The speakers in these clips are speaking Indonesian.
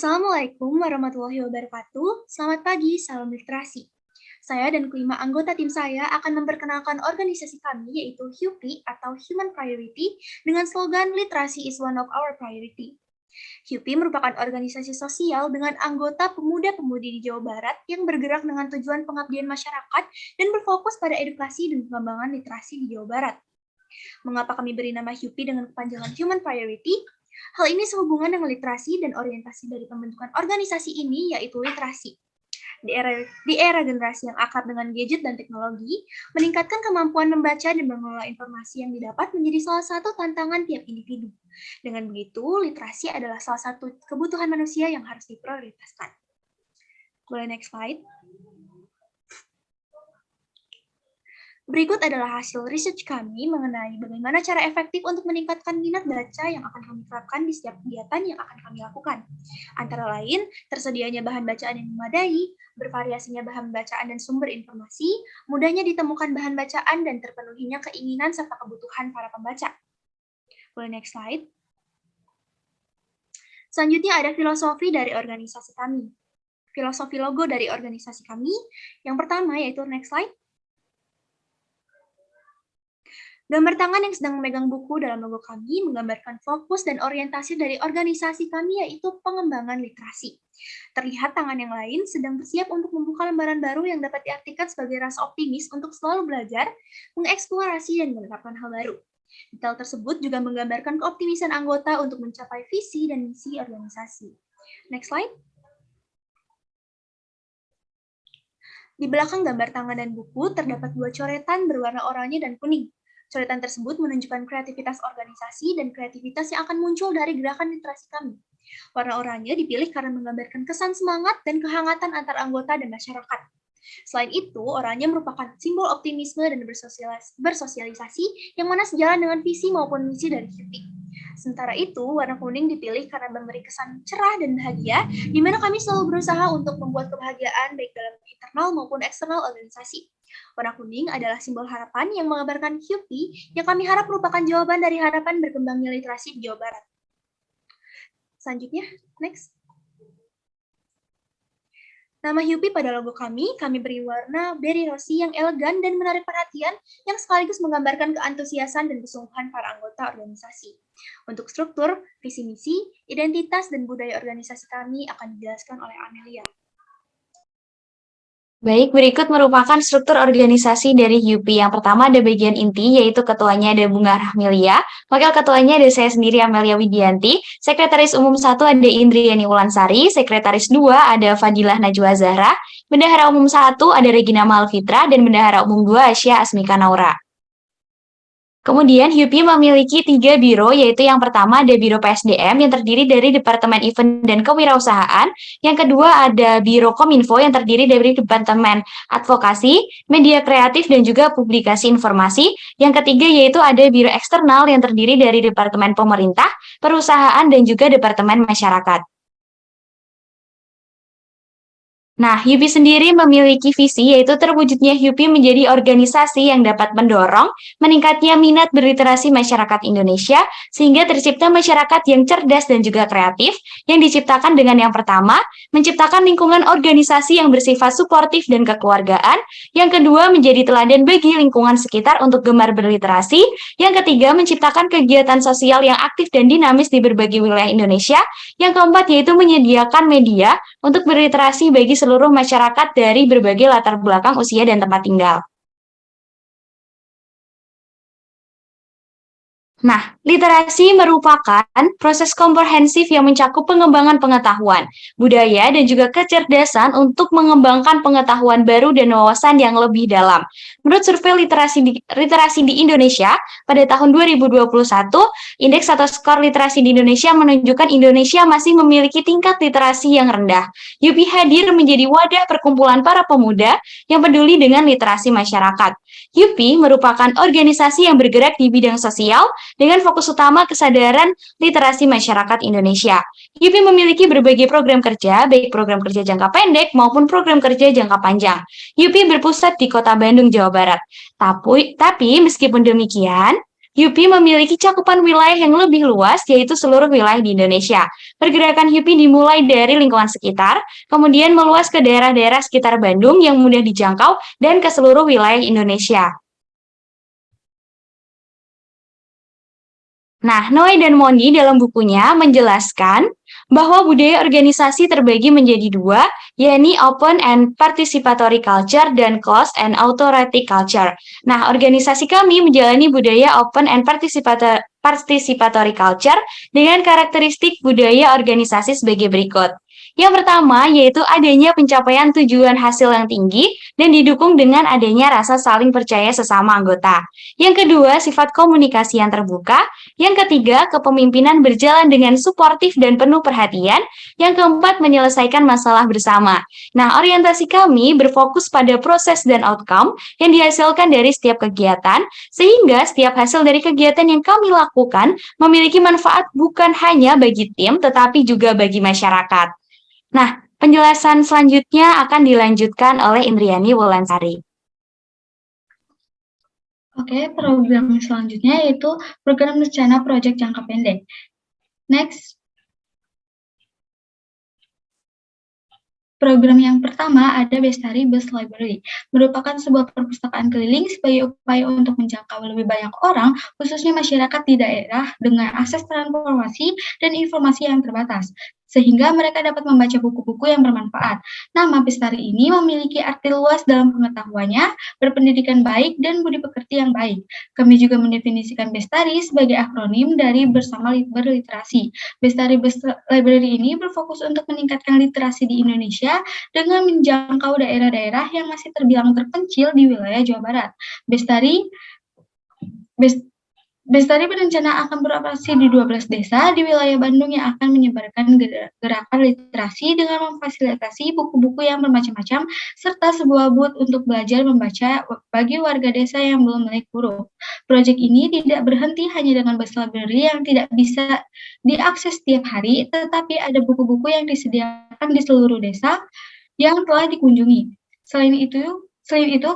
Assalamualaikum warahmatullahi wabarakatuh. Selamat pagi, salam literasi. Saya dan kelima anggota tim saya akan memperkenalkan organisasi kami yaitu HUPI atau Human Priority dengan slogan Literasi is one of our priority. HUPI merupakan organisasi sosial dengan anggota pemuda-pemudi di Jawa Barat yang bergerak dengan tujuan pengabdian masyarakat dan berfokus pada edukasi dan pengembangan literasi di Jawa Barat. Mengapa kami beri nama HUPI dengan kepanjangan Human Priority? Hal ini sehubungan dengan literasi dan orientasi dari pembentukan organisasi ini, yaitu literasi. Di era generasi yang akrab dengan gadget dan teknologi, meningkatkan kemampuan membaca dan mengelola informasi yang didapat menjadi salah satu tantangan tiap individu. Dengan begitu, literasi adalah salah satu kebutuhan manusia yang harus diprioritaskan. Boleh next slide? Berikut adalah hasil research kami mengenai bagaimana cara efektif untuk meningkatkan minat baca yang akan kami terapkan di setiap kegiatan yang akan kami lakukan. Antara lain, tersedianya bahan bacaan yang memadai, bervariasinya bahan bacaan dan sumber informasi, mudahnya ditemukan bahan bacaan, dan terpenuhinya keinginan serta kebutuhan para pembaca. Boleh next slide? Selanjutnya ada filosofi dari organisasi kami. Filosofi logo dari organisasi kami, yang pertama yaitu next slide. Gambar tangan yang sedang memegang buku dalam logo kami menggambarkan fokus dan orientasi dari organisasi kami yaitu pengembangan literasi. Terlihat tangan yang lain sedang bersiap untuk membuka lembaran baru yang dapat diartikan sebagai rasa optimis untuk selalu belajar, mengeksplorasi, dan menerapkan hal baru. Detail tersebut juga menggambarkan keoptimisan anggota untuk mencapai visi dan misi organisasi. Next slide. Di belakang gambar tangan dan buku terdapat dua coretan berwarna oranye dan kuning. Coretan tersebut menunjukkan kreativitas organisasi dan kreativitas yang akan muncul dari gerakan literasi kami. Warna oranye dipilih karena menggambarkan kesan semangat dan kehangatan antar anggota dan masyarakat. Selain itu, oranye merupakan simbol optimisme dan bersosialisasi yang mana sejalan dengan visi maupun misi dari HUPI. Sementara itu, warna kuning dipilih karena memberi kesan cerah dan bahagia, di mana kami selalu berusaha untuk membuat kebahagiaan baik dalam internal maupun eksternal organisasi. Warna kuning adalah simbol harapan yang menggambarkan HUPI yang kami harap merupakan jawaban dari harapan berkembangnya literasi di Jawa Barat. Selanjutnya, next. Nama HUPI pada logo kami beri warna berry rosy yang elegan dan menarik perhatian yang sekaligus menggambarkan keantusiasan dan kesungguhan para anggota organisasi. Untuk struktur, visi misi, identitas, dan budaya organisasi kami akan dijelaskan oleh Amelia. Baik, berikut merupakan struktur organisasi dari HUPI. Yang pertama ada bagian inti, yaitu ketuanya ada Bunga Rahmilia, wakil ketuanya ada saya sendiri Amelia Widianti, sekretaris umum 1 ada Indriani Wulansari, sekretaris 2 ada Fadilah Najwa Zahra, bendahara umum 1 ada Regina Malfitra, dan bendahara umum 2 Asya Asmika Naura. Kemudian HUPI memiliki 3 biro, yaitu yang pertama ada Biro PSDM yang terdiri dari Departemen Event dan Kewirausahaan, yang kedua ada Biro Kominfo yang terdiri dari Departemen Advokasi, Media Kreatif, dan juga Publikasi Informasi, yang ketiga yaitu ada Biro Eksternal yang terdiri dari Departemen Pemerintah, Perusahaan, dan juga Departemen Masyarakat. Nah, HUPI sendiri memiliki visi yaitu terwujudnya HUPI menjadi organisasi yang dapat mendorong meningkatnya minat berliterasi masyarakat Indonesia sehingga tercipta masyarakat yang cerdas dan juga kreatif yang diciptakan dengan yang pertama, menciptakan lingkungan organisasi yang bersifat suportif dan kekeluargaan, yang kedua menjadi teladan bagi lingkungan sekitar untuk gemar berliterasi, yang ketiga menciptakan kegiatan sosial yang aktif dan dinamis di berbagai wilayah Indonesia, yang keempat yaitu menyediakan media untuk berliterasi bagi seluruh masyarakat dari berbagai latar belakang usia dan tempat tinggal. Nah, literasi merupakan proses komprehensif yang mencakup pengembangan pengetahuan, budaya, dan juga kecerdasan untuk mengembangkan pengetahuan baru dan wawasan yang lebih dalam. Menurut survei literasi di Indonesia, pada tahun 2021, indeks atau skor literasi di Indonesia menunjukkan Indonesia masih memiliki tingkat literasi yang rendah. HUPI hadir menjadi wadah perkumpulan para pemuda yang peduli dengan literasi masyarakat. HUPI merupakan organisasi yang bergerak di bidang sosial, dengan fokus utama kesadaran literasi masyarakat Indonesia. HUPI memiliki berbagai program kerja, baik program kerja jangka pendek maupun program kerja jangka panjang. HUPI berpusat di Kota Bandung, Jawa Barat. Tapi meskipun demikian, UPI memiliki cakupan wilayah yang lebih luas, yaitu seluruh wilayah di Indonesia. Pergerakan UPI dimulai dari lingkungan sekitar, kemudian meluas ke daerah-daerah sekitar Bandung yang mudah dijangkau, dan ke seluruh wilayah Indonesia. Nah, Noe dan Moni dalam bukunya menjelaskan bahwa budaya organisasi terbagi menjadi dua, yakni open and participatory culture dan closed and authoritative culture. Nah, organisasi kami menjalani budaya open and participatory culture dengan karakteristik budaya organisasi sebagai berikut. Yang pertama yaitu adanya pencapaian tujuan hasil yang tinggi dan didukung dengan adanya rasa saling percaya sesama anggota. Yang kedua, sifat komunikasi yang terbuka. Yang ketiga, kepemimpinan berjalan dengan suportif dan penuh perhatian. Yang keempat, menyelesaikan masalah bersama. Nah, orientasi kami berfokus pada proses dan outcome yang dihasilkan dari setiap kegiatan, sehingga setiap hasil dari kegiatan yang kami lakukan memiliki manfaat bukan hanya bagi tim, tetapi juga bagi masyarakat. Nah, penjelasan selanjutnya akan dilanjutkan oleh Indriani Wulansari. Oke, program selanjutnya yaitu program rencana proyek jangka pendek. Next. Program yang pertama ada Bestari Bus Library, merupakan sebuah perpustakaan keliling sebagai upaya untuk menjangkau lebih banyak orang, khususnya masyarakat di daerah dengan akses transportasi dan informasi yang terbatas, sehingga mereka dapat membaca buku-buku yang bermanfaat. Nama Bestari ini memiliki arti luas dalam pengetahuannya, berpendidikan baik, dan budi pekerti yang baik. Kami juga mendefinisikan Bestari sebagai akronim dari Bersama Berliterasi. Bestari Bus Library ini berfokus untuk meningkatkan literasi di Indonesia dengan menjangkau daerah-daerah yang masih terbilang terpencil di wilayah Jawa Barat. Bestari berencana akan beroperasi di 12 desa di wilayah Bandung yang akan menyebarkan gerakan literasi dengan memfasilitasi buku-buku yang bermacam-macam serta sebuah booth untuk belajar membaca bagi warga desa yang belum melek huruf. Proyek ini tidak berhenti hanya dengan bus library yang tidak bisa diakses setiap hari, tetapi ada buku-buku yang disediakan di seluruh desa yang telah dikunjungi. Selain itu,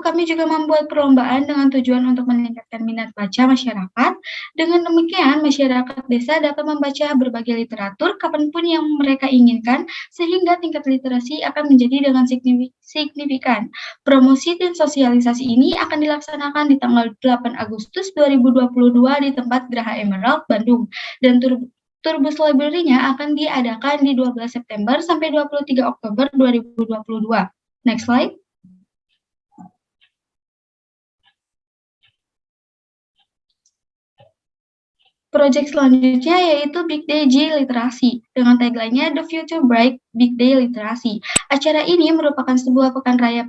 kami juga membuat perlombaan dengan tujuan untuk meningkatkan minat baca masyarakat. Dengan demikian, masyarakat desa dapat membaca berbagai literatur kapanpun yang mereka inginkan, sehingga tingkat literasi akan menjadi dengan signifikan. Promosi dan sosialisasi ini akan dilaksanakan di tanggal 8 Agustus 2022 di tempat Geraha Emerald, Bandung, dan Turbus Library-nya akan diadakan di 12 September sampai 23 Oktober 2022. Next slide. Proyek selanjutnya yaitu Big Day J Literasi dengan tagline-nya The Future Bright Big Day Literasi. Acara ini merupakan sebuah pekan raya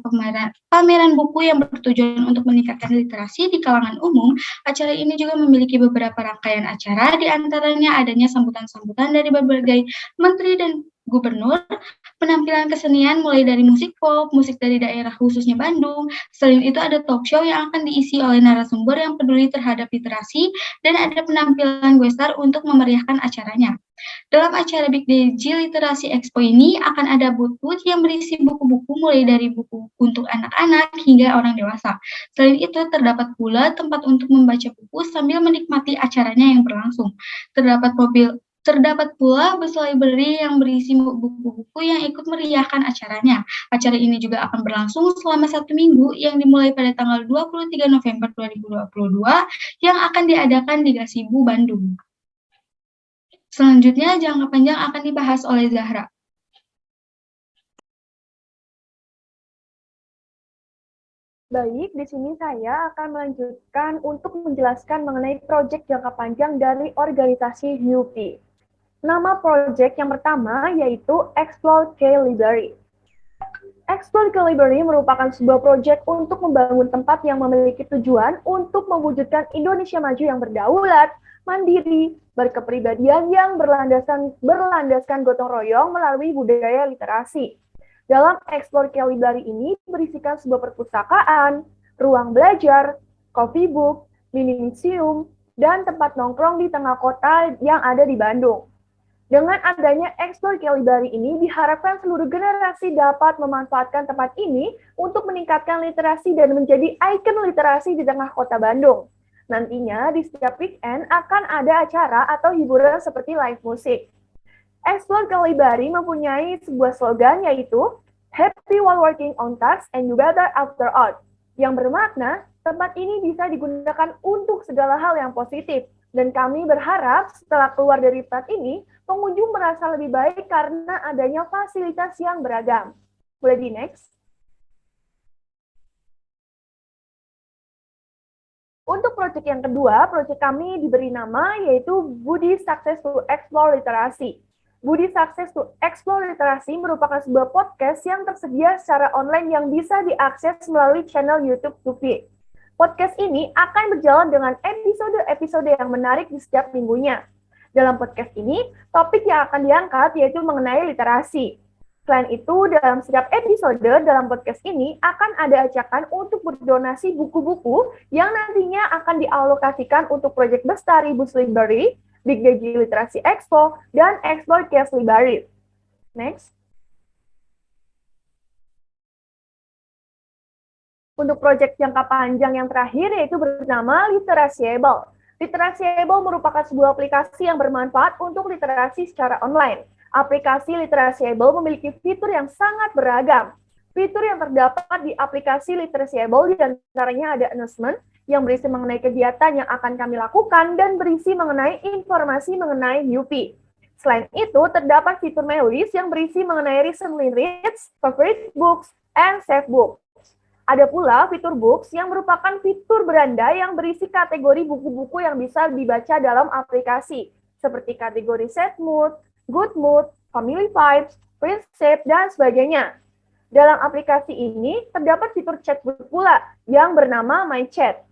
pameran buku yang bertujuan untuk meningkatkan literasi di kalangan umum. Acara ini juga memiliki beberapa rangkaian acara, di antaranya adanya sambutan-sambutan dari berbagai menteri dan gubernur, penampilan kesenian mulai dari musik pop, musik dari daerah khususnya Bandung. Selain itu ada talk show yang akan diisi oleh narasumber yang peduli terhadap literasi, dan ada penampilan guest untuk memeriahkan acaranya. Dalam acara Big Day Literasi Expo ini akan ada booth-booth yang berisi buku-buku mulai dari buku untuk anak-anak hingga orang dewasa. Selain itu terdapat pula tempat untuk membaca buku sambil menikmati acaranya yang berlangsung. Terdapat pula bus library yang berisi buku-buku yang ikut meriahkan acaranya. Acara ini juga akan berlangsung selama 1 minggu yang dimulai pada tanggal 23 November 2022 yang akan diadakan di Gasibu, Bandung. Selanjutnya, jangka panjang akan dibahas oleh Zahra. Baik, di sini saya akan melanjutkan untuk menjelaskan mengenai proyek jangka panjang dari organisasi UPI. Nama proyek yang pertama yaitu Explore K-Library. Explore K-Library merupakan sebuah proyek untuk membangun tempat yang memiliki tujuan untuk mewujudkan Indonesia maju yang berdaulat, mandiri, berkepribadian yang berlandaskan gotong royong melalui budaya literasi. Dalam Explore K-Library ini berisikan sebuah perpustakaan, ruang belajar, coffee book, mini museum, dan tempat nongkrong di tengah kota yang ada di Bandung. Dengan adanya Explore K-Library ini, diharapkan seluruh generasi dapat memanfaatkan tempat ini untuk meningkatkan literasi dan menjadi ikon literasi di tengah kota Bandung. Nantinya di setiap weekend akan ada acara atau hiburan seperti live musik. Explore Kalibari mempunyai sebuah slogan yaitu Happy while working on tasks and you better after all, yang bermakna tempat ini bisa digunakan untuk segala hal yang positif. Dan kami berharap setelah keluar dari tempat ini, pengunjung merasa lebih baik karena adanya fasilitas yang beragam. Boleh di next? Untuk proyek yang kedua, proyek kami diberi nama yaitu Budi Success to Explore Literasi. Budi Success to Explore Literasi merupakan sebuah podcast yang tersedia secara online yang bisa diakses melalui channel YouTube Yupi. Podcast ini akan berjalan dengan episode-episode yang menarik di setiap minggunya. Dalam podcast ini, topik yang akan diangkat yaitu mengenai literasi. Selain itu, dalam setiap episode dalam podcast ini akan ada ajakan untuk berdonasi buku-buku yang nantinya akan dialokasikan untuk proyek Bestari Bus Library, Big Digi Literasi Expo, dan Explore Case Library. Next. Untuk proyek jangka panjang yang terakhir yaitu bernama Literasiable. Literasiable merupakan sebuah aplikasi yang bermanfaat untuk literasi secara online. Aplikasi Literasiable memiliki fitur yang sangat beragam. Fitur yang terdapat di aplikasi Literasiable diantaranya ada announcement yang berisi mengenai kegiatan yang akan kami lakukan dan berisi mengenai informasi mengenai UP. Selain itu, terdapat fitur My List yang berisi mengenai recently reads, favorite books, and save books. Ada pula fitur Books yang merupakan fitur beranda yang berisi kategori buku-buku yang bisa dibaca dalam aplikasi, seperti kategori Sad Mood, Good Mood, Family Vibes, Friendship, dan sebagainya. Dalam aplikasi ini, terdapat fitur chatbot pula yang bernama My Chat.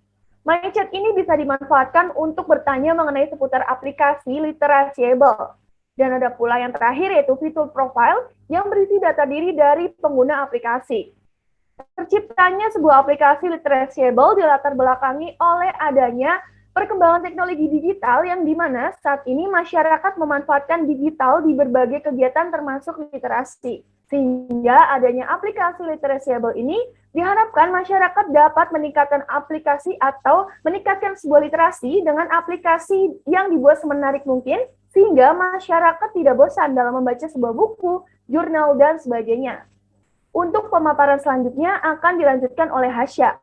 My Chat ini bisa dimanfaatkan untuk bertanya mengenai seputar aplikasi Literasiable. Dan ada pula yang terakhir yaitu fitur Profile yang berisi data diri dari pengguna aplikasi. Terciptanya sebuah aplikasi Literasiable dilatar belakangi oleh adanya perkembangan teknologi digital yang dimana saat ini masyarakat memanfaatkan digital di berbagai kegiatan termasuk literasi. Sehingga adanya aplikasi Literasiable ini diharapkan masyarakat dapat meningkatkan aplikasi atau meningkatkan sebuah literasi dengan aplikasi yang dibuat semenarik mungkin sehingga masyarakat tidak bosan dalam membaca sebuah buku, jurnal, dan sebagainya. Untuk pemaparan selanjutnya akan dilanjutkan oleh Hasya.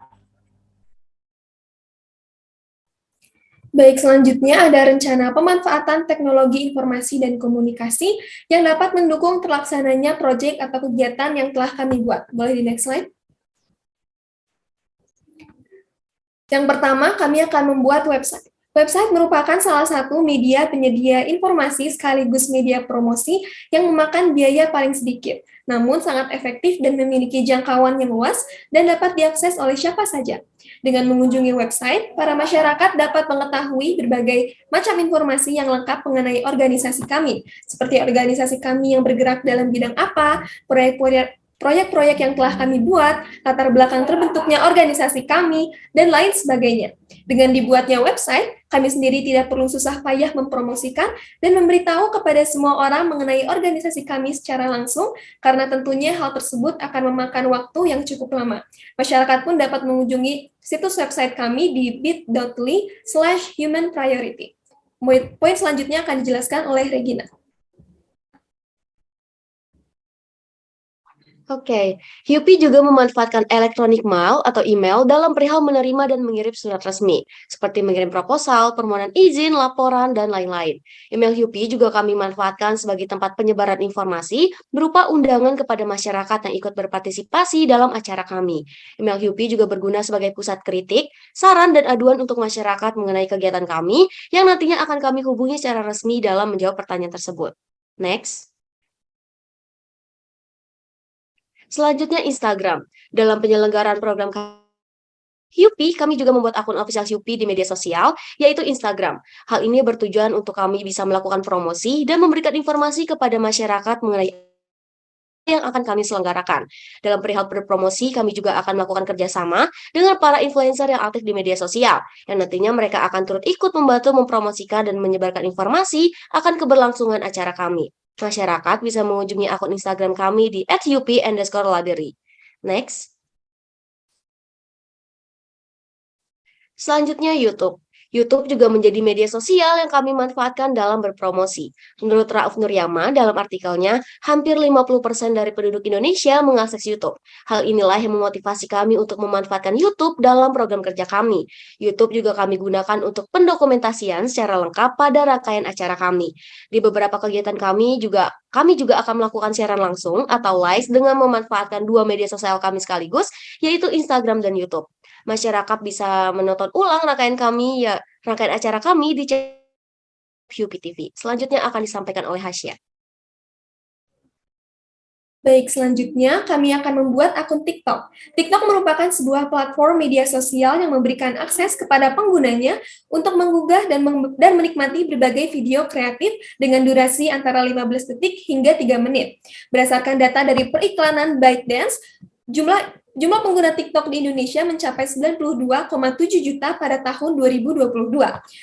Baik, selanjutnya ada rencana pemanfaatan teknologi informasi dan komunikasi yang dapat mendukung terlaksananya proyek atau kegiatan yang telah kami buat. Boleh di next slide? Yang pertama, kami akan membuat website. Website merupakan salah satu media penyedia informasi sekaligus media promosi yang memakan biaya paling sedikit, namun sangat efektif dan memiliki jangkauan yang luas dan dapat diakses oleh siapa saja. Dengan mengunjungi website, para masyarakat dapat mengetahui berbagai macam informasi yang lengkap mengenai organisasi kami, seperti organisasi kami yang bergerak dalam bidang apa, proyek-proyek yang telah kami buat, latar belakang terbentuknya organisasi kami, dan lain sebagainya. Dengan dibuatnya website, kami sendiri tidak perlu susah payah mempromosikan dan memberitahu kepada semua orang mengenai organisasi kami secara langsung, karena tentunya hal tersebut akan memakan waktu yang cukup lama. Masyarakat pun dapat mengunjungi situs website kami di bit.ly/humanpriority. Poin selanjutnya akan dijelaskan oleh Regina. Oke, Hyupi juga memanfaatkan electronic mail atau email dalam perihal menerima dan mengirim surat resmi, seperti mengirim proposal, permohonan izin, laporan, dan lain-lain. Email Hyupi juga kami manfaatkan sebagai tempat penyebaran informasi berupa undangan kepada masyarakat yang ikut berpartisipasi dalam acara kami. Email Hyupi juga berguna sebagai pusat kritik, saran, dan aduan untuk masyarakat mengenai kegiatan kami yang nantinya akan kami hubungi secara resmi dalam menjawab pertanyaan tersebut. Next. Selanjutnya Instagram. Dalam penyelenggaraan program Hyupi, kami juga membuat akun official Hyupi di media sosial, yaitu Instagram. Hal ini bertujuan untuk kami bisa melakukan promosi dan memberikan informasi kepada masyarakat mengenai yang akan kami selenggarakan. Dalam perihal berpromosi, kami juga akan melakukan kerjasama dengan para influencer yang aktif di media sosial, yang nantinya mereka akan turut ikut membantu mempromosikan dan menyebarkan informasi akan keberlangsungan acara kami. Masyarakat bisa mengunjungi akun Instagram kami di @yupi_library. Next. Selanjutnya YouTube. YouTube juga menjadi media sosial yang kami manfaatkan dalam berpromosi. Menurut Rauf Nuryama dalam artikelnya, hampir 50% dari penduduk Indonesia mengakses YouTube. Hal inilah yang memotivasi kami untuk memanfaatkan YouTube dalam program kerja kami. YouTube juga kami gunakan untuk pendokumentasian secara lengkap pada rangkaian acara kami. Di beberapa kegiatan kami juga akan melakukan siaran langsung atau live dengan memanfaatkan dua media sosial kami sekaligus, yaitu Instagram dan YouTube. Masyarakat bisa menonton ulang rangkaian acara kami di channel Hyupi TV. Selanjutnya akan disampaikan oleh Hasya. Baik, selanjutnya kami akan membuat akun TikTok. TikTok merupakan sebuah platform media sosial yang memberikan akses kepada penggunanya untuk menggugah dan menikmati berbagai video kreatif dengan durasi antara 15 detik hingga 3 menit. Berdasarkan data dari periklanan ByteDance, Jumlah pengguna TikTok di Indonesia mencapai 92,7 juta pada tahun 2022.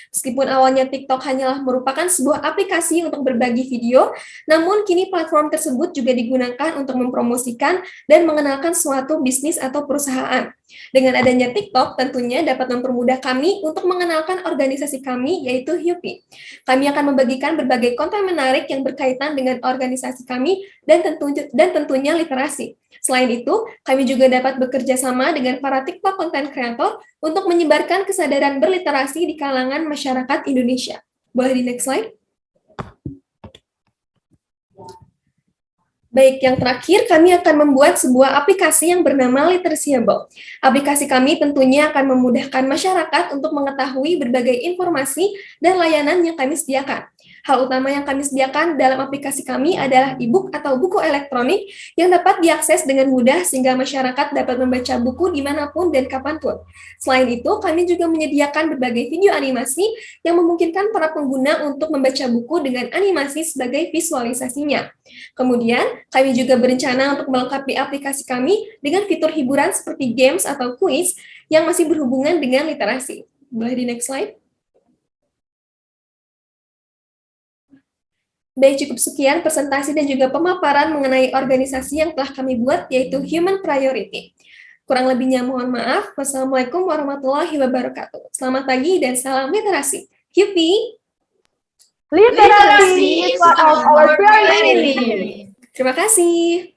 Meskipun awalnya TikTok hanyalah merupakan sebuah aplikasi untuk berbagi video, namun kini platform tersebut juga digunakan untuk mempromosikan dan mengenalkan suatu bisnis atau perusahaan. Dengan adanya TikTok, tentunya dapat mempermudah kami untuk mengenalkan organisasi kami, yaitu Hyupi. Kami akan membagikan berbagai konten menarik yang berkaitan dengan organisasi kami dan tentunya literasi. Selain itu, kami juga dapat bekerja sama dengan para TikTok content creator untuk menyebarkan kesadaran berliterasi di kalangan masyarakat Indonesia. Boleh di next slide? Baik, yang terakhir kami akan membuat sebuah aplikasi yang bernama Literacyable. Aplikasi kami tentunya akan memudahkan masyarakat untuk mengetahui berbagai informasi dan layanan yang kami sediakan. Hal utama yang kami sediakan dalam aplikasi kami adalah e-book atau buku elektronik yang dapat diakses dengan mudah sehingga masyarakat dapat membaca buku dimanapun dan kapanpun. Selain itu, kami juga menyediakan berbagai video animasi yang memungkinkan para pengguna untuk membaca buku dengan animasi sebagai visualisasinya. Kemudian, kami juga berencana untuk melengkapi aplikasi kami dengan fitur hiburan seperti games atau quiz yang masih berhubungan dengan literasi. Boleh di next slide? Baik, cukup sekian presentasi dan juga pemaparan mengenai organisasi yang telah kami buat, yaitu Human Priority. Kurang lebihnya mohon maaf. Wassalamualaikum warahmatullahi wabarakatuh. Selamat pagi dan salam literasi. Hyupi! Literasi is one of our priority. Terima kasih.